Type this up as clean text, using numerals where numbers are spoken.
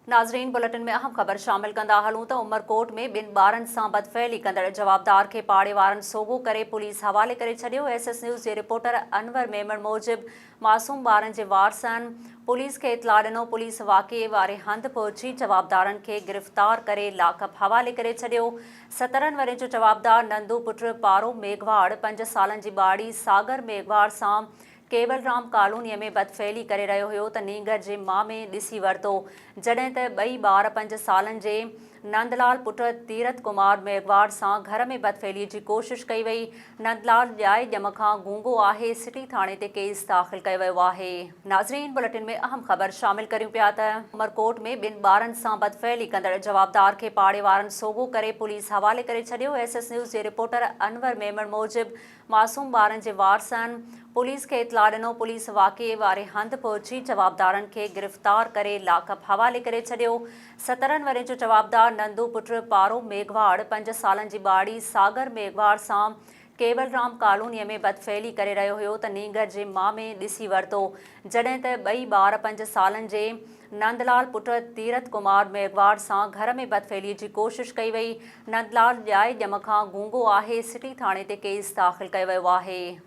नाज़रीन, बुलेटिन में अहम ख़बर शामिल कंदा हलूं त उमरकोट में ॿिनि ॿारनि सां बदफ़ैली कंदड़ जवाबदार खे पाड़े वारनि सोगो करे पुलिस हवाले करे छॾियो। SS न्यूज़ जे रिपोर्टर अनवर मेमण मूजिबि मासूम ॿारनि जे वारसनि पुलिस खे इतला ॾिनो। पुलिस वाक़िए वारे हंधि पहुची जवाबदारनि खे गिरफ़्तार करे लाकअप हवाले करे छॾियो। 17 वरे जो जवाबदार नंदू पुट पारो मेघवाड़ 5 सालनि जी ॿाड़ी सागर मेघवाड़ सां केवलराम कॉलोनीअ में बदफ़ैली करे रहियो हुयो त नींगर जे मामे ॾिसी वरितो, जॾहिं त ॿई ॿार 5 सालनि जे नंदलाल पुट तीरथ कुमार मेघवाड़ सां घर में बदफ़ैली जी कोशिश कई वई। नंदलाल ॼाए ॼम खां गूंगो आहे। सिटी थाणे ते केस दाख़िल कयो वियो आहे। नाज़रीन, बुलेटिन में अहम ख़बर शामिल करियूं पिया त उमरकोट में ॿिनि ॿारनि सां बदफ़ैली कंदड़ जवाबदार खे पाड़े वारनि सोगो करे पुलिस हवाले करे छॾियो। SS न्यूज़ जे रिपोर्टर अनवर मेमण मूजिबि मासूम ॿारनि जे वारसनि पुलिस खे इतला ॾिनो। पुलिस वाक़िए वारे हंधि पहुची जवाबदारनि खे गिरफ़्तार करे लाकअप हवाले करे छॾियो। 17 वरे जो जवाबदार नंदू पुट पारो मेघवाड़ 5 सालनि जी ॿाड़ी सागर मेघवाड़ सां केवलराम कॉलोनीअ में बदफ़ैली करे रहियो हुयो त नींगर जे मामे ॾिसी वरितो, जॾहिं त ॿई ॿार 5 सालनि जे नंदलाल पुट तीरथ कुमार मेघवाड़ सां घर में बदफ़ैली जी कोशिश कई वई। नंदलाल ॼाए ॼम खां गूंगो आहे। सिटी थाणे ते केस दाख़िल कयो वियो आहे।